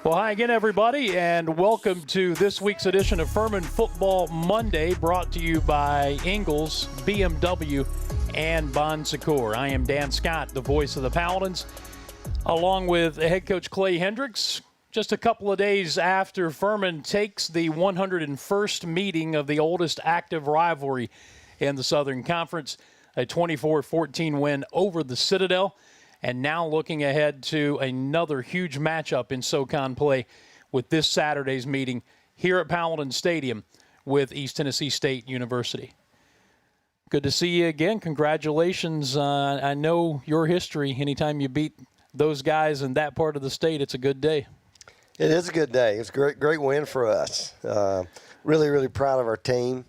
Well, hi again, everybody, and welcome to this week's edition of Furman Football Monday, brought to you by Ingles, BMW, and Bon Secours. I am Dan Scott, the voice of the Paladins, along with head coach Clay Hendrix. Just a couple of days after Furman takes the 101st meeting of the oldest active rivalry in the Southern Conference, a 24-14 win over the Citadel. And now looking ahead to another huge matchup in SoCon play with this Saturday's meeting here at Paladin Stadium with East Tennessee State University. Good to see you again. Congratulations. I know your history. Anytime you beat those guys in that part of the state, it's a good day. It is a good day. It's a great win for us. Really proud of our team.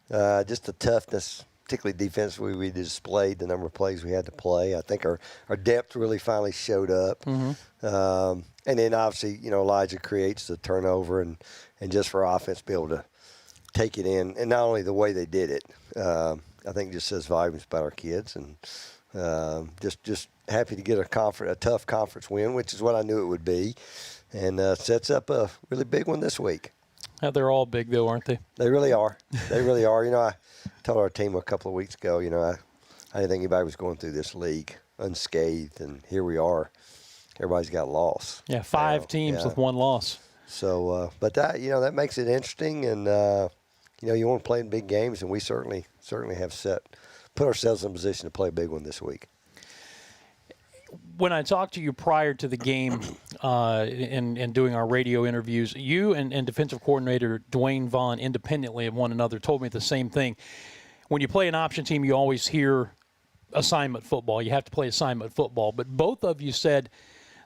Just the toughness, particularly defensively, we displayed the number of plays we had to play. I think our depth really finally showed up. Mm-hmm. And then obviously, Elijah creates the turnover and just for offense to be able to take it in. And not only the way they did it, I think just says volumes about our kids. And just happy to get a tough conference win, which is what I knew it would be. And sets up a really big one this week. They're all big, though, aren't they? They really are. They really are. I told our team a couple of weeks ago, I didn't think anybody was going through this league unscathed, and here we are. Everybody's got a loss. Yeah, five teams with one loss. So, but that makes it interesting, and you want to play in big games, and we certainly have put ourselves in a position to play a big one this week. When I talked to you prior to the game in doing our radio interviews, you and defensive coordinator Dwayne Vaughn independently of one another told me the same thing. When you play an option team, you always hear assignment football. You have to play assignment football. But both of you said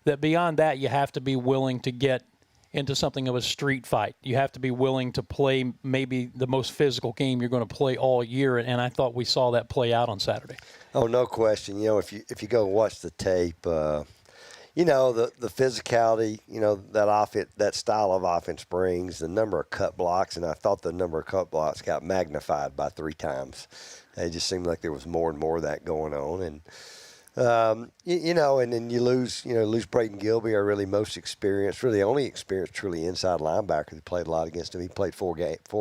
that beyond that, you have to be willing to get into something of a street fight. You have to be willing to play maybe the most physical game you're going to play all year, and I thought we saw that play out on Saturday. Oh, no question. If you go watch the tape, the physicality, that style of offense brings, the number of cut blocks, and I thought the number of cut blocks got magnified by 3 times. It just seemed like there was more and more of that going on, and and then you lose Braden Gilby, our really most experienced, really only experienced truly inside linebacker that played a lot against him. He played 4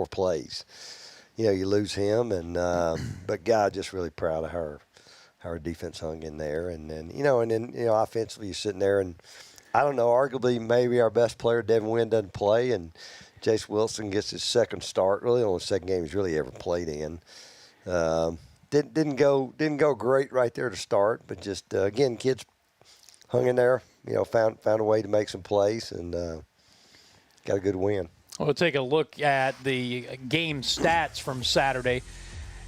plays. You lose him, and but God, just really proud of how our defense hung in there, and then offensively you're sitting there, and I don't know, arguably maybe our best player, Devin Wynn, doesn't play, and Jace Wilson gets his second start, really only the second game he's really ever played in. Didn't go great right there to start, but just again, kids hung in there. Found a way to make some plays and got a good win. We'll take a look at the game stats from Saturday,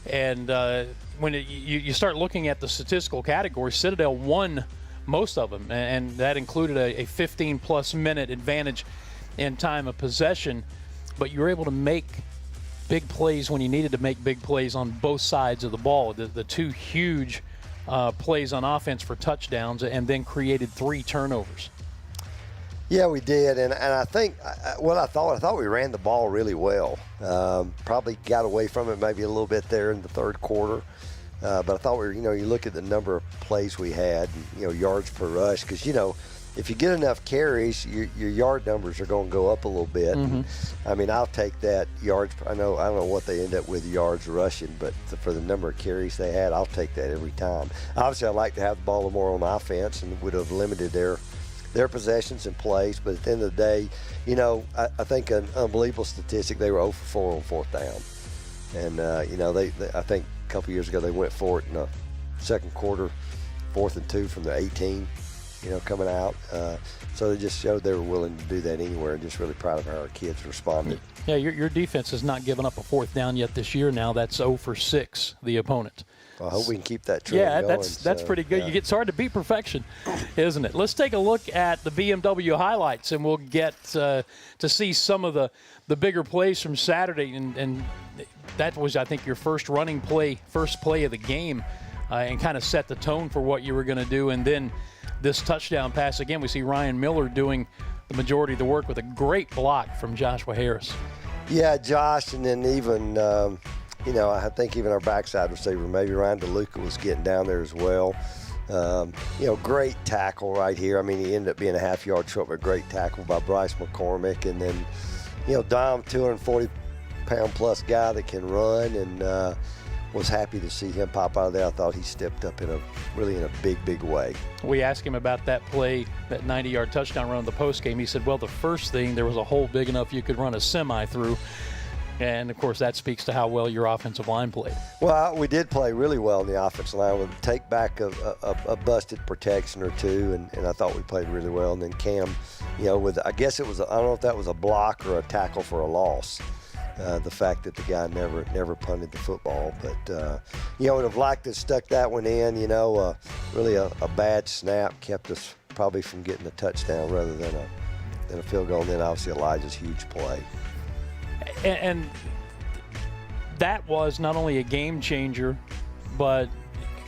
and when you start looking at the statistical categories, Citadel won most of them, and that included a 15-plus minute advantage in time of possession. But you were able to make big plays when you needed to make big plays on both sides of the ball. The 2 huge plays on offense for touchdowns, and then created 3 turnovers. Yeah, we did, and I think I thought we ran the ball really well. Probably got away from it maybe a little bit there in the third quarter, but I thought you look at the number of plays we had, yards per rush, because if you get enough carries, your yard numbers are going to go up a little bit. Mm-hmm. I mean, I'll take that yards. I don't know what they end up with yards rushing, but for the number of carries they had, I'll take that every time. Obviously, I'd like to have the ball more on offense and would have limited their possessions and plays. But at the end of the day, I think an unbelievable statistic, they were 0 for 4 on 4th down. And, I think a couple years ago they went for it in the second quarter, 4th and 2 from the 18. Coming out. So they just showed they were willing to do that anywhere, and just really proud of how our kids responded. Yeah, your defense has not given up a 4th down yet this year now. That's 0 for 6, the opponent. Well, I hope we can keep that trend going. That's pretty good. Yeah. It's hard to beat perfection, isn't it? Let's take a look at the BMW highlights, and we'll get to see some of the bigger plays from Saturday. And that was, I think, your first play of the game, and kind of set the tone for what you were going to do. And then this touchdown pass, again, we see Ryan Miller doing the majority of the work with a great block from Joshua Harris. Yeah, Josh, and then even, I think even our backside receiver, maybe Ryan DeLuca, was getting down there as well. Great tackle right here. I mean, he ended up being a half-yard short, but great tackle by Bryce McCormick. And then, Dom, 240-pound-plus guy that can run, and was happy to see him pop out of there. I thought he stepped up in a big, big way. We asked him about that play, that 90-yard touchdown run in the postgame. He said, well, the first thing, there was a hole big enough you could run a semi through. And, of course, that speaks to how well your offensive line played. Well, we did play really well in the offensive line with a take back of a busted protection or two, and I thought we played really well. And then Cam, I guess it was, I don't know if that was a block or a tackle for a loss. The fact that the guy never punted the football. But, would have liked to have stuck that one in, really a bad snap kept us probably from getting a touchdown rather than a field goal. And then obviously Elijah's huge play. And that was not only a game changer, but,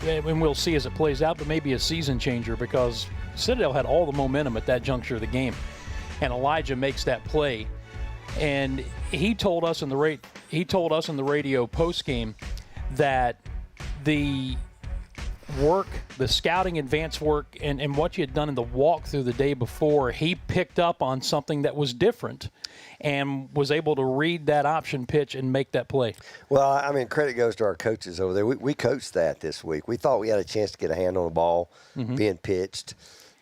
and we'll see as it plays out, but maybe a season changer, because Citadel had all the momentum at that juncture of the game. And Elijah makes that play. And he told us in the radio post game that the work, the scouting advance work, and what you had done in the walkthrough the day before, he picked up on something that was different and was able to read that option pitch and make that play. Well, I mean, credit goes to our coaches over there. We coached that this week. We thought we had a chance to get a hand on the ball being pitched,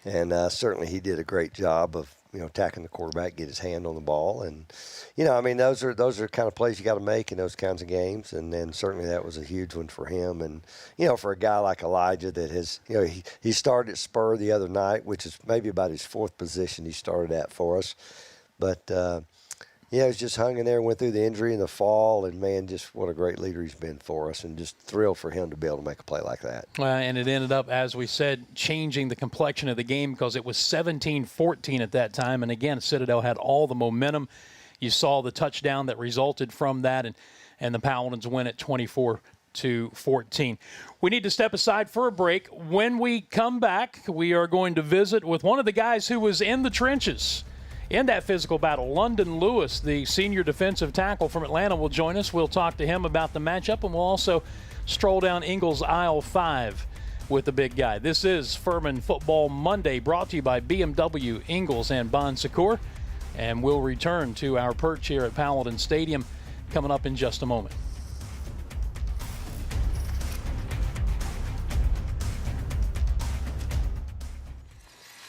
and certainly he did a great job of attacking the quarterback, get his hand on the ball. And, those are kind of plays you got to make in those kinds of games. And then certainly that was a huge one for him. And, for a guy like Elijah that has, he started at Spur the other night, which is maybe about his fourth position he started at for us. But, he's just hung in there, went through the injury in the fall, and, man, just what a great leader he's been for us, and just thrilled for him to be able to make a play like that. And it ended up, as we said, changing the complexion of the game, because it was 17-14 at that time. And, again, Citadel had all the momentum. You saw the touchdown that resulted from that, and the Paladins win at 24-14. We need to step aside for a break. When we come back, we are going to visit with one of the guys who was in the trenches in that physical battle. London Lewis, the senior defensive tackle from Atlanta, will join us. We'll talk to him about the matchup, and we'll also stroll down Ingalls Aisle 5 with the big guy. This is Furman Football Monday, brought to you by BMW, Ingalls, and Bon Secours. And we'll return to our perch here at Paladin Stadium coming up in just a moment.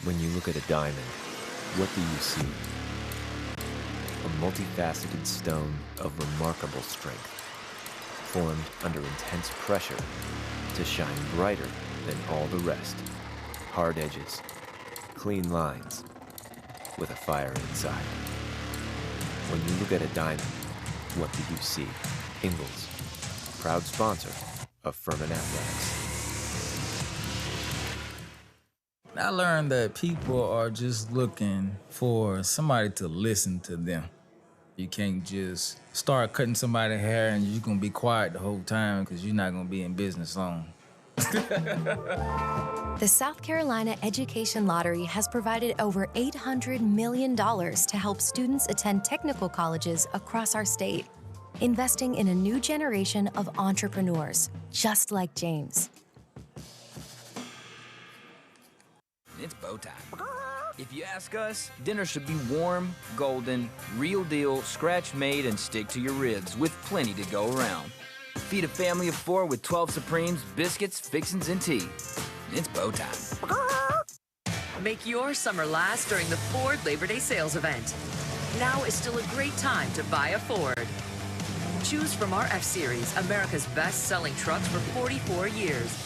When you look at a diamond, what do you see? A multifaceted stone of remarkable strength, formed under intense pressure to shine brighter than all the rest. Hard edges, clean lines, with a fire inside. When you look at a diamond, what do you see? Ingalls, proud sponsor of Furman Athletics. I learned that people are just looking for somebody to listen to them. You can't just start cutting somebody's hair and you're gonna be quiet the whole time because you're not gonna be in business long. The South Carolina Education Lottery has provided over $800 million to help students attend technical colleges across our state, investing in a new generation of entrepreneurs, just like James. It's bow time. If you ask us, dinner should be warm, golden, real deal, scratch made, and stick to your ribs with plenty to go around. Feed a family of 4 with 12 Supremes, biscuits, fixins, and tea. It's bow time. Make your summer last during the Ford Labor Day sales event. Now is still a great time to buy a Ford. Choose from our F-Series, America's best-selling trucks for 44 years.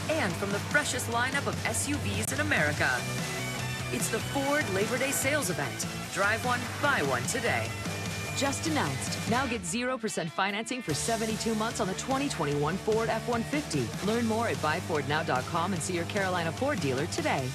And from the freshest lineup of SUVs in America. It's the Ford Labor Day sales event. Drive one, buy one today. Just announced. Now get 0% financing for 72 months on the 2021 Ford F-150. Learn more at buyfordnow.com and see your Carolina Ford dealer today.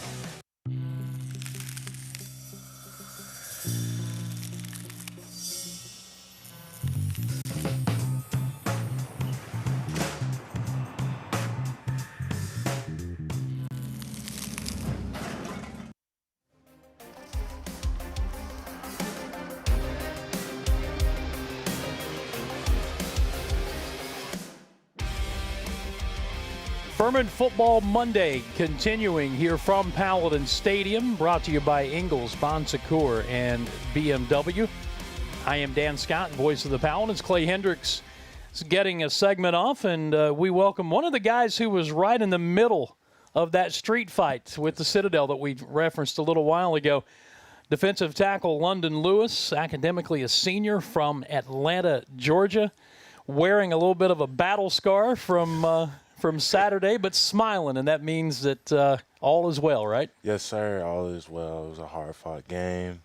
Furman Football Monday continuing here from Paladins Stadium, brought to you by Ingalls, Bon Secours, and BMW. I am Dan Scott, voice of the Paladins. Clay Hendrix is getting a segment off, and we welcome one of the guys who was right in the middle of that street fight with the Citadel that we referenced a little while ago. Defensive tackle London Lewis, academically a senior from Atlanta, Georgia, wearing a little bit of a battle scar from Saturday, but smiling, and that means that all is well, right? Yes, sir. All is well. It was a hard-fought game.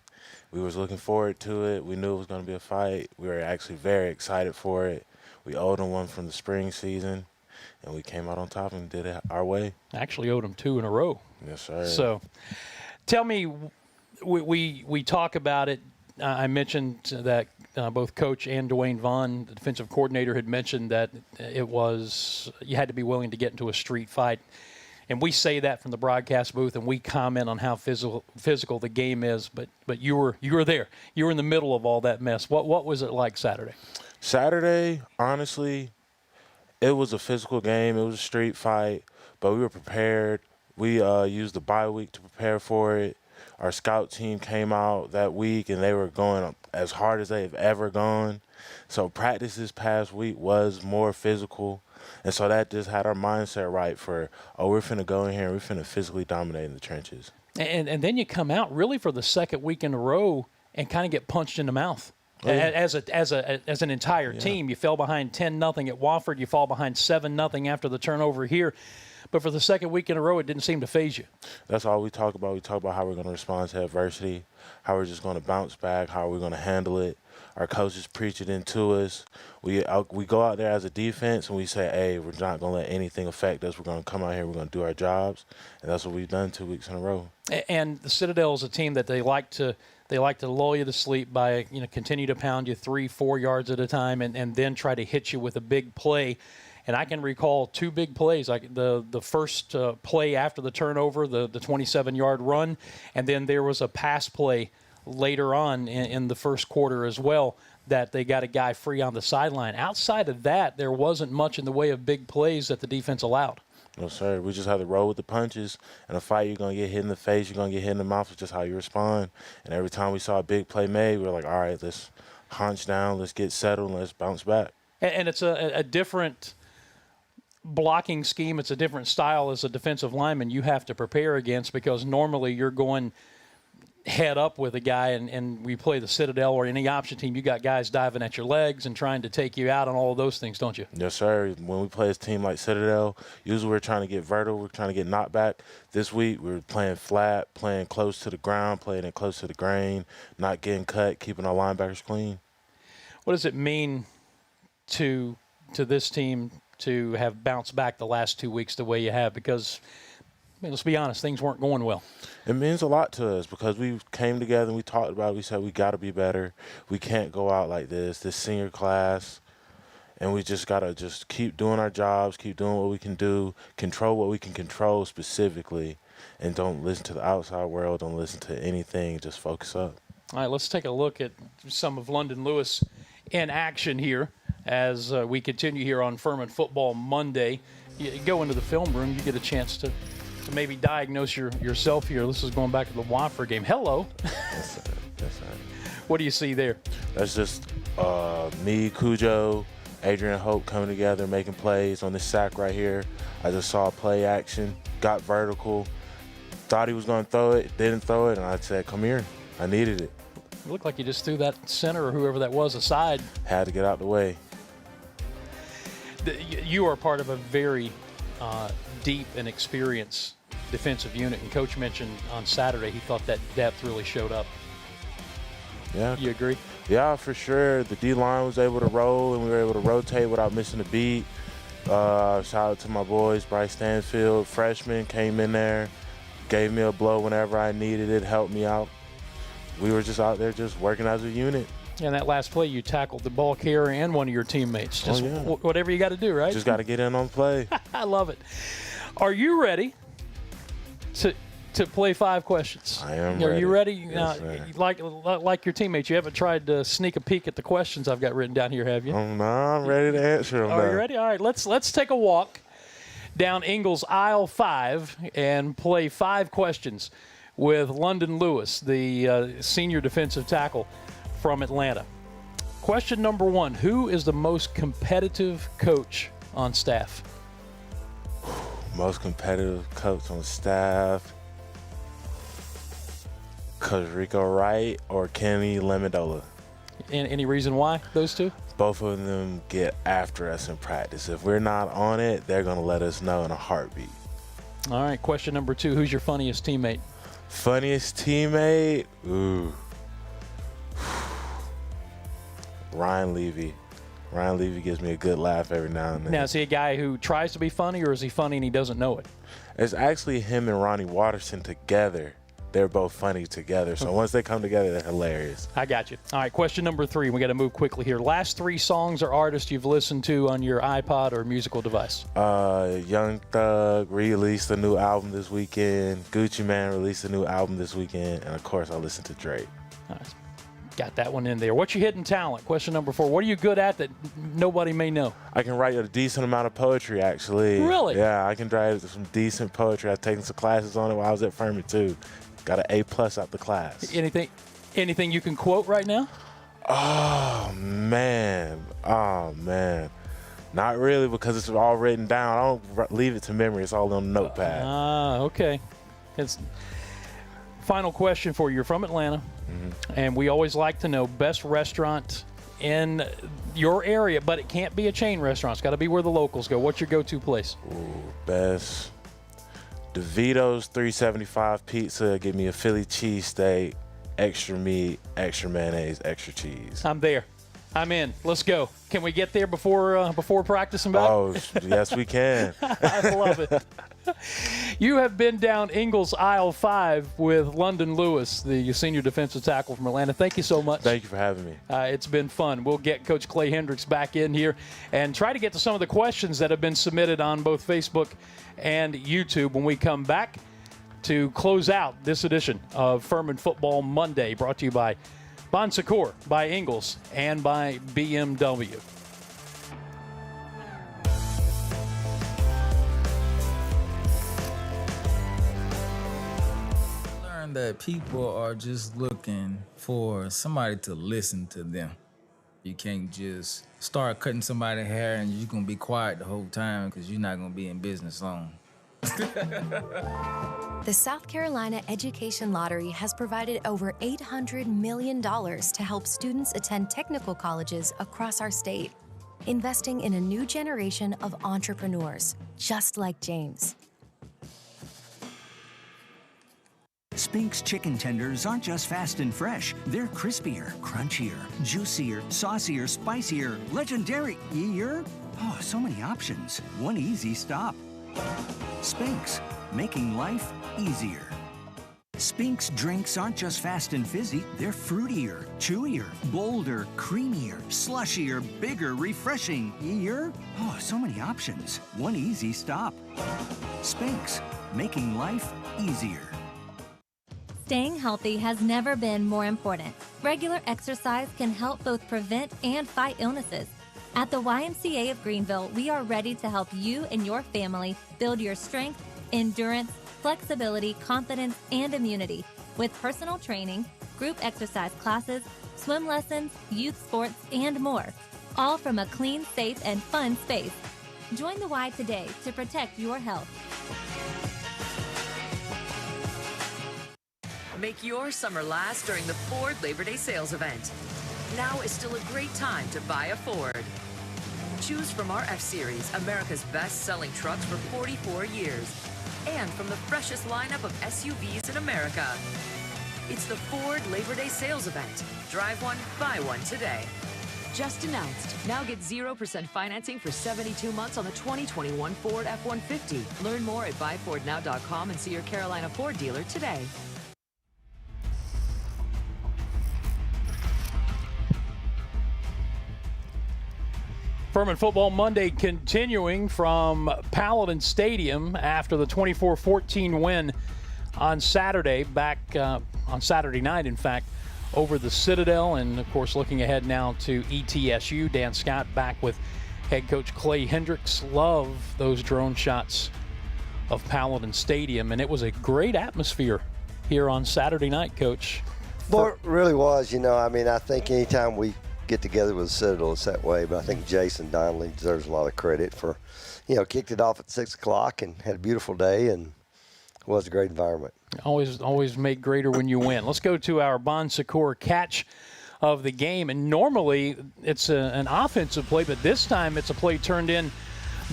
We was looking forward to it. We knew it was going to be a fight. We were actually very excited for it. We owed them one from the spring season, and we came out on top and did it our way. Actually owed them 2 in a row. Yes, sir. So tell me, we talk about it. I mentioned that both Coach and Dwayne Vaughn, the defensive coordinator, had mentioned that you had to be willing to get into a street fight. And we say that from the broadcast booth, and we comment on how physical the game is. But you were there. You were in the middle of all that mess. What was it like Saturday? Saturday, honestly, it was a physical game. It was a street fight, but we were prepared. We used the bye week to prepare for it. Our scout team came out that week, and they were going as hard as they've ever gone. So practice this past week was more physical, and so that just had our mindset right for, we're finna go in here and we're finna physically dominate in the trenches. And then you come out really for the second week in a row and kind of get punched in the mouth. Oh, yeah. As an entire team. You fell behind 10-0 at Wofford. You fall behind 7-0 after the turnover here. But for the second week in a row, it didn't seem to faze you. That's all we talk about. We talk about how we're going to respond to adversity, how we're just going to bounce back, how we're going to handle it. Our coaches preach it into us. We go out there as a defense, and we say, hey, we're not going to let anything affect us. We're going to come out here, we're going to do our jobs. And that's what we've done 2 weeks in a row. And the Citadel is a team that they like to lull you to sleep by, continue to pound you 3-4 yards at a time and then try to hit you with a big play. And I can recall 2 big plays, like the first play after the turnover, the 27-yard run, and then there was a pass play later on in the first quarter as well that they got a guy free on the sideline. Outside of that, there wasn't much in the way of big plays that the defense allowed. No, sir. We just have to roll with the punches. In a fight, you're going to get hit in the face, you're going to get hit in the mouth. It's just how you respond. And every time we saw a big play made, we were like, all right, let's hunch down, let's get settled, and let's bounce back. And it's a different blocking scheme. It's a different style as a defensive lineman you have to prepare against, because normally you're going head up with a guy, and we play the Citadel or any option team, you got guys diving at your legs and trying to take you out on all of those things, don't you? Yes, sir. When we play a team like Citadel, usually we're trying to get vertical, we're trying to get knocked back. This week we're playing flat, playing close to the ground, playing it close to the grain, not getting cut, keeping our linebackers clean. What does it mean to this team to have bounced back the last 2 weeks the way you have? Because, let's be honest, things weren't going well. It means a lot to us because we came together and we talked about it. We said we got to be better. We can't go out like this senior class, and we just got to just keep doing our jobs, keep doing what we can do, control what we can control specifically, and don't listen to the outside world, don't listen to anything, just focus up. All right, let's take a look at some of London Lewis in action here as we continue here on Furman Football Monday. You go into the film room, you get a chance to maybe diagnose yourself here. This is going back to the Wofford game. Hello. Yes, sir. Yes, sir. What do you see there? That's just me, Cujo, Adrian Hope coming together, making plays on this sack right here. I just saw play action, got vertical, thought he was going to throw it, didn't throw it, and I said, come here. I needed it. It looked like you just threw that center or whoever that was aside. Had to get out the way. You are part of a very deep and experienced defensive unit, and Coach mentioned on Saturday he thought that depth really showed up. Yeah. You agree? Yeah, for sure. The D-line was able to roll, and we were able to rotate without missing a beat. Shout out to my boys, Bryce Stanfield, freshman, came in there, gave me a blow whenever I needed it, helped me out. We were just out there just working as a unit. And that last play, you tackled the ball carrier and one of your teammates. Just whatever you got to do, right? Just got to get in on play. I love it. Are you ready to play 5 questions? I am Are ready. you ready? Yes, Like your teammates, you haven't tried to sneak a peek at the questions I've got written down here, have you? No, I'm ready to answer them. Are you ready? All right, let's take a walk down Ingles aisle 5 and play 5 questions with London Lewis, the senior defensive tackle from Atlanta. Question number 1, who is the most competitive coach on staff? Most competitive coach on staff, Coach Rico Wright or Kenny Lemendola. Any reason why those two? Both of them get after us in practice. If we're not on it, they're going to let us know in a heartbeat. All right, question number 2, who's your funniest teammate? Funniest teammate? Ooh. Ryan Levy. Ryan Levy gives me a good laugh every now and then. Now, is he a guy who tries to be funny, or is he funny and he doesn't know it? It's actually him and Ronnie Watterson together. They're both funny together. So once they come together, they're hilarious. I got you. All right, question number 3. We got to move quickly here. Last 3 songs or artists you've listened to on your iPod or musical device. Young Thug released a new album this weekend. Gucci Mane released a new album this weekend. And, of course, I listened to Drake. All right. Got that one in there. What's your hidden talent? Question number 4. What are you good at that nobody may know? I can write a decent amount of poetry, actually. Really? Yeah, I can write some decent poetry. I've taken some classes on it while I was at Furman, too. Got an A+ out the class. Anything you can quote right now? Oh, man. Not really, because it's all written down. I don't leave it to memory. It's all on the notepad. Okay. It's final question for you. You're from Atlanta, and we always like to know best restaurant in your area, but it can't be a chain restaurant. It's got to be where the locals go. What's your go-to place? Ooh, best. DeVito's 375 pizza. Give me a Philly cheesesteak, extra meat, extra mayonnaise, extra cheese. I'm there. I'm in. Let's go. Can we get there before practice and back? Oh, yes, we can. I love it. You have been down Ingles aisle 5 with London Lewis, the senior defensive tackle from Atlanta. Thank you so much. Thank you for having me. It's been fun. We'll get Coach Clay Hendrix back in here and try to get to some of the questions that have been submitted on both Facebook and YouTube when we come back to close out this edition of Furman Football Monday, brought to you by Bon Secours, by Ingles, and by BMW. That people are just looking for somebody to listen to them. You can't just start cutting somebody's hair and you're gonna be quiet the whole time because you're not gonna be in business long. The South Carolina Education Lottery has provided over $800 million to help students attend technical colleges across our state, investing in a new generation of entrepreneurs, just like James. Spink's chicken tenders aren't just fast and fresh. They're crispier, crunchier, juicier, saucier, spicier, legendary-ier. Oh, so many options. One easy stop. Spink's, making life easier. Spink's drinks aren't just fast and fizzy. They're fruitier, chewier, bolder, creamier, slushier, bigger, refreshing-ier. Oh, so many options. One easy stop. Spink's, making life easier. Staying healthy has never been more important. Regular exercise can help both prevent and fight illnesses. At the YMCA of Greenville, we are ready to help you and your family build your strength, endurance, flexibility, confidence, and immunity with personal training, group exercise classes, swim lessons, youth sports, and more. All from a clean, safe, and fun space. Join the Y today to protect your health. Make your summer last during the Ford Labor Day sales event. Now is still a great time to buy a Ford. Choose from our F-Series, America's best-selling trucks for 44 years. And from the freshest lineup of SUVs in America. It's the Ford Labor Day sales event. Drive one, buy one today. Just announced. Now get 0% financing for 72 months on the 2021 Ford F-150. Learn more at buyfordnow.com and see your Carolina Ford dealer today. Furman Football Monday continuing from Paladins Stadium after the 24-14 win on Saturday, on Saturday night, in fact, over the Citadel. And, of course, looking ahead now to ETSU. Dan Scott back with head coach Clay Hendrix. Love those drone shots of Paladins Stadium, and it was a great atmosphere here on Saturday night, Coach. Well, it really was. I think anytime we get together with the Citadel, it's that way. But I think Jason Donnelly deserves a lot of credit for, kicked it off at 6 o'clock and had a beautiful day, and it was a great environment. Always make greater when you win. Let's go to our Bon Secours catch of the game. And normally it's an offensive play, but this time it's a play turned in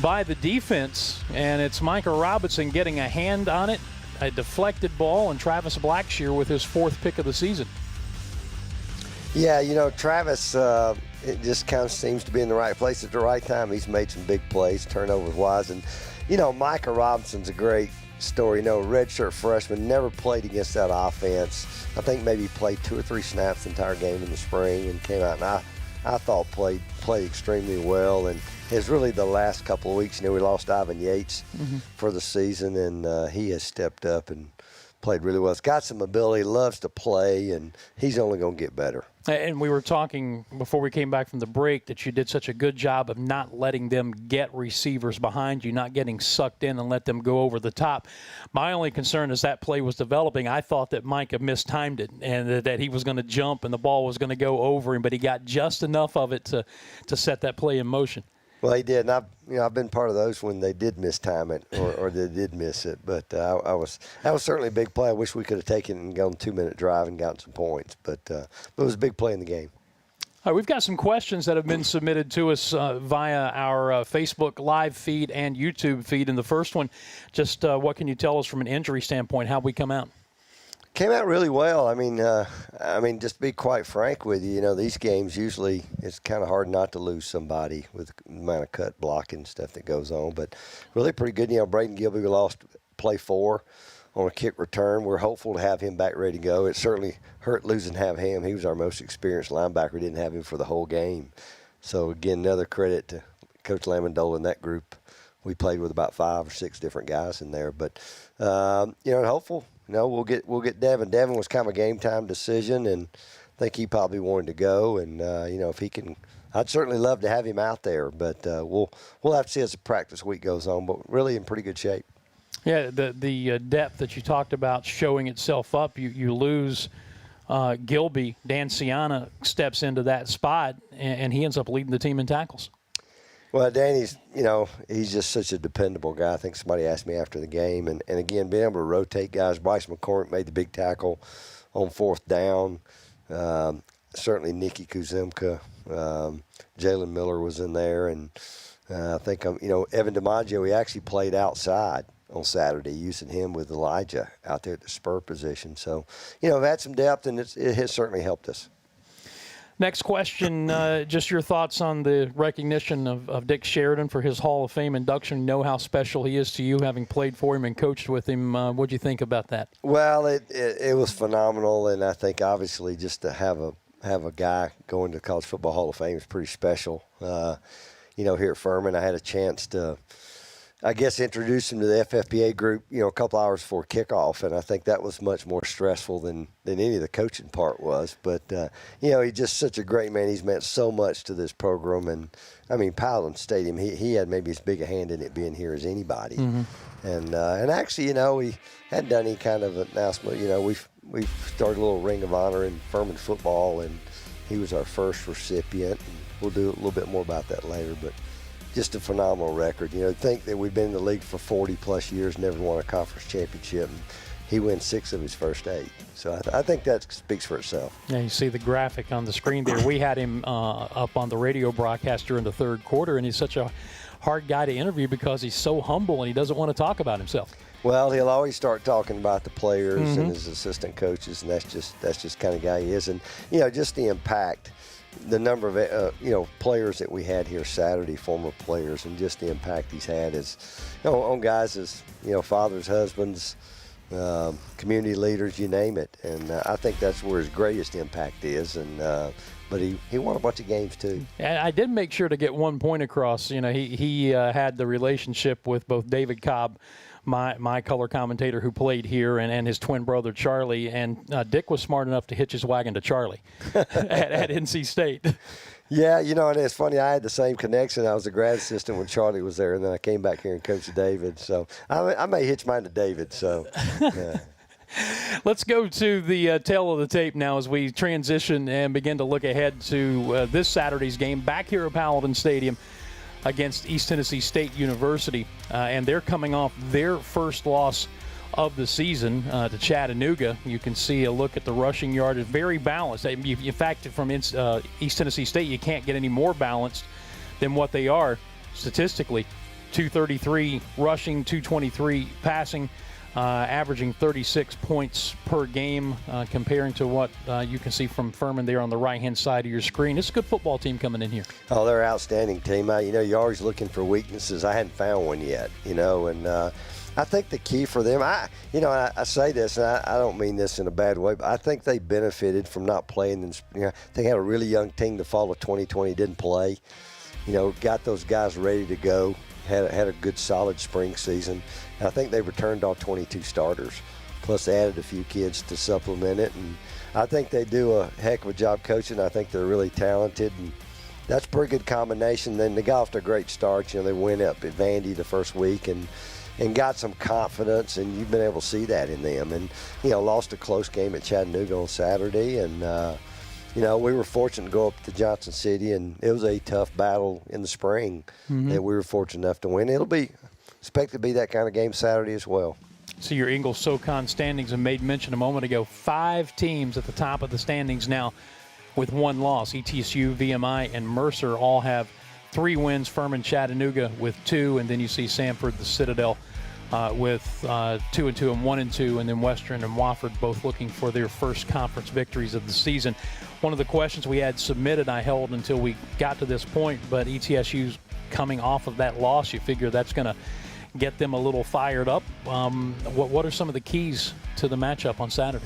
by the defense, and it's Micah Robinson getting a hand on it, a deflected ball, and Travis Blackshear with his 4th pick of the season. Yeah, Travis, it just kind of seems to be in the right place at the right time. He's made some big plays, turnovers-wise. And, Micah Robinson's a great story. Redshirt freshman, never played against that offense. I think maybe played 2 or 3 snaps the entire game in the spring and came out, and I thought played extremely well. And it's really the last couple of weeks. We lost Ivan Yates for the season, and he has stepped up and played really well. He's got some ability, loves to play, and he's only going to get better. And we were talking before we came back from the break that you did such a good job of not letting them get receivers behind you, not getting sucked in and let them go over the top. My only concern as that play was developing, I thought that Micah mistimed it and that he was going to jump and the ball was going to go over him, but he got just enough of it to set that play in motion. Well, he did, and I've been part of those when they did mistime it or they did miss it. But that was certainly a big play. I wish we could have taken it and gone 2-minute drive and gotten some points. But it was a big play in the game. All right, we've got some questions that have been submitted to us via our Facebook live feed and YouTube feed. And the first one, just what can you tell us from an injury standpoint, how we come out? Came out really well. I mean, just to be quite frank with you, these games usually it's kind of hard not to lose somebody with the amount of cut blocking stuff that goes on. But really pretty good. Braden Gilby, we lost play 4 on a kick return. We're hopeful to have him back ready to go. It certainly hurt losing to have him. He was our most experienced linebacker. We didn't have him for the whole game. So, again, another credit to Coach Lamondola and that group. We played with about 5 or 6 different guys in there. But, hopeful. We'll get Devin. Devin was kind of a game time decision, and I think he probably wanted to go. And if he can, I'd certainly love to have him out there. But we'll have to see as the practice week goes on. But really in pretty good shape. Yeah, the depth that you talked about showing itself up. You lose Gilby. Dan Ciana steps into that spot, and he ends up leading the team in tackles. Well, Danny's, he's just such a dependable guy. I think somebody asked me after the game. And again, being able to rotate guys. Bryce McCormick made the big tackle on 4th down. Certainly Nicky Kuzemka. Jalen Miller was in there. And I think, Evan DiMaggio, he actually played outside on Saturday, using him with Elijah out there at the spur position. So, we've had some depth, and it has certainly helped us. Next question, just your thoughts on the recognition of Dick Sheridan for his Hall of Fame induction. You know how special he is to you, having played for him and coached with him. What do you think about that? Well, it was phenomenal, and I think obviously just to have a guy going to the College Football Hall of Fame is pretty special. Here at Furman, I had a chance to, introduce him to the FFPA group, a couple hours before kickoff, and I think that was much more stressful than any of the coaching part was. But, he's just such a great man. He's meant so much to this program. And, Paladins Stadium, he had maybe as big a hand in it being here as anybody. Mm-hmm. And actually, we hadn't done any kind of announcement. We've started a little Ring of Honor in Furman football, and he was our first recipient. And we'll do a little bit more about that later, but just a phenomenal record. Think that we've been in the league for 40-plus years, never won a conference championship. And he wins 6 of his first 8. So I think that speaks for itself. Yeah, you see the graphic on the screen there. We had him up on the radio broadcast during the 3rd quarter, and he's such a hard guy to interview because he's so humble and he doesn't want to talk about himself. Well, he'll always start talking about the players and his assistant coaches, and that's just kind of guy he is. And, just the impact. The number of players that we had here Saturday, former players, and just the impact he's had is on guys as fathers, husbands, community leaders, you name it. And I think that's where his greatest impact is. And but he won a bunch of games too. And I did make sure to get one point across. He had the relationship with both David Cobb, my color commentator who played here, and his twin brother Charlie. And Dick was smart enough to hitch his wagon to Charlie at NC State. Yeah, you know, and it's funny. I had the same connection. I was a grad assistant when Charlie was there, and then I came back here and coached David. So I may hitch mine to David. So, yeah. Let's go to the tail of the tape now as we transition and begin to look ahead to this Saturday's game back here at Paladins Stadium against East Tennessee State University. And they're coming off their first loss of the season to Chattanooga. You can see a look at the rushing yard. It's very balanced. In fact, from East Tennessee State, you can't get any more balanced than what they are statistically. 233 rushing, 223 passing, averaging 36 points per game, comparing to what you can see from Furman there on the right-hand side of your screen. It's a good football team coming in here. Oh, they're an outstanding team. You know, you're always looking for weaknesses. I hadn't found one yet, you know, and I think the key for them, I say this, and I don't mean this in a bad way, but I think they benefited from not playing. You know, they had a really young team the fall of 2020, didn't play. You know, got those guys ready to go, had a good solid spring season. And I think they returned all 22 starters, plus they added a few kids to supplement it. And I think they do a heck of a job coaching. I think they're really talented, and that's a pretty good combination. Then they got off to a great start. You know, they went up at Vandy the first week and got some confidence, and you've been able to see that in them. And, you know, lost a close game at Chattanooga on Saturday. And, you know, we were fortunate to go up to Johnson City, and it was a tough battle in the spring that we were fortunate enough to win. It'll be expected to be that kind of game Saturday as well. See your Ingles SoCon standings, and made mention a moment ago, 5 teams at the top of the standings now with 1 loss. ETSU, VMI, and Mercer all have 3 wins. Furman, Chattanooga with 2, and then you see Sanford, the Citadel, with 2-2 and 1-2, and then Western and Wofford both looking for their first conference victories of the season. One of the questions we had submitted I held until we got to this point, but ETSU's coming off of that loss. You figure that's going to get them a little fired up. What are some of the keys to the matchup on Saturday?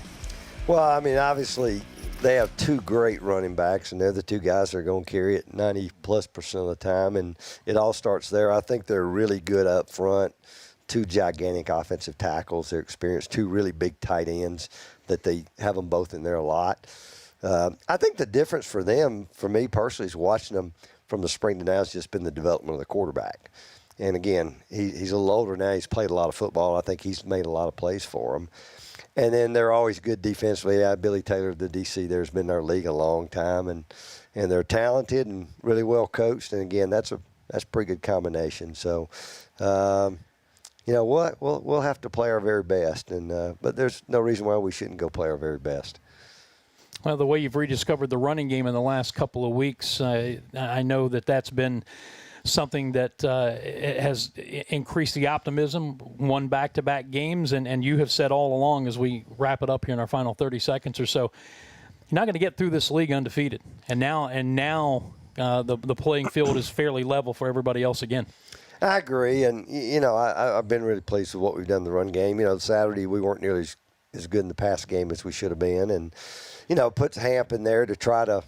Well, I mean, obviously they have 2 great running backs, and they're the 2 guys that are going to carry it 90+% of the time, and it all starts there. I think they're really good up front. 2 gigantic offensive tackles. They're experienced. 2 really big tight ends that they have them both in there a lot. I think the difference for them, for me personally, is watching them from the spring to now has just been the development of the quarterback. And again, he's a little older now. He's played a lot of football. I think he's made a lot of plays for them. And then they're always good defensively. Billy Taylor, the DC, there has been in our league a long time, and they're talented and really well coached. And again, that's a pretty good combination. So, you know what? We'll have to play our very best, and but there's no reason why we shouldn't go play our very best. Well, the way you've rediscovered the running game in the last couple of weeks, I know that's been something that has increased the optimism, won back-to-back games, and you have said all along as we wrap it up here in our final 30 seconds or so, you're not going to get through this league undefeated. And now the playing field is fairly level for everybody else again. I agree, and, you know, I've been really pleased with what we've done in the run game. You know, Saturday we weren't nearly as good in the pass game as we should have been, and, you know, puts Hamp in there to try to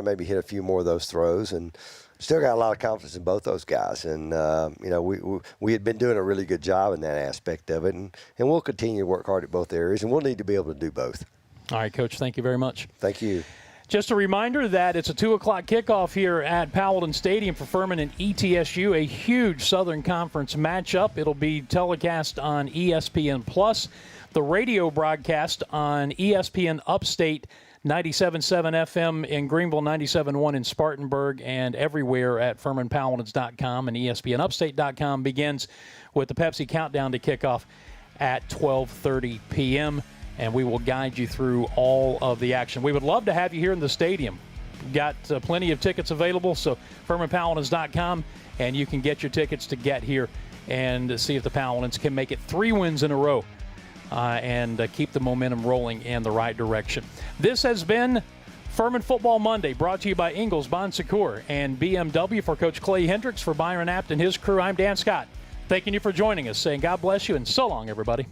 maybe hit a few more of those throws, and still got a lot of confidence in both those guys. And, you know, we had been doing a really good job in that aspect of it, and we'll continue to work hard at both areas, and we'll need to be able to do both. All right, Coach, thank you very much. Thank you. Just a reminder that it's a 2 o'clock kickoff here at Paladins Stadium for Furman and ETSU, a huge Southern Conference matchup. It'll be telecast on ESPN+, the radio broadcast on ESPN Upstate, 97.7 FM in Greenville, 97.1 in Spartanburg, and everywhere at FurmanPaladins.com and ESPNUpstate.com begins with the Pepsi Countdown to kickoff at 12:30 p.m., and we will guide you through all of the action. We would love to have you here in the stadium. We've got plenty of tickets available, so FurmanPaladins.com, and you can get your tickets to get here and see if the Paladins can make it 3 wins in a row and keep the momentum rolling in the right direction. This has been Furman Football Monday, brought to you by Ingles, Bon Secours, and BMW. For Coach Clay Hendrix, for Byron Apt and his crew, I'm Dan Scott. Thanking you for joining us, saying God bless you, and so long, everybody.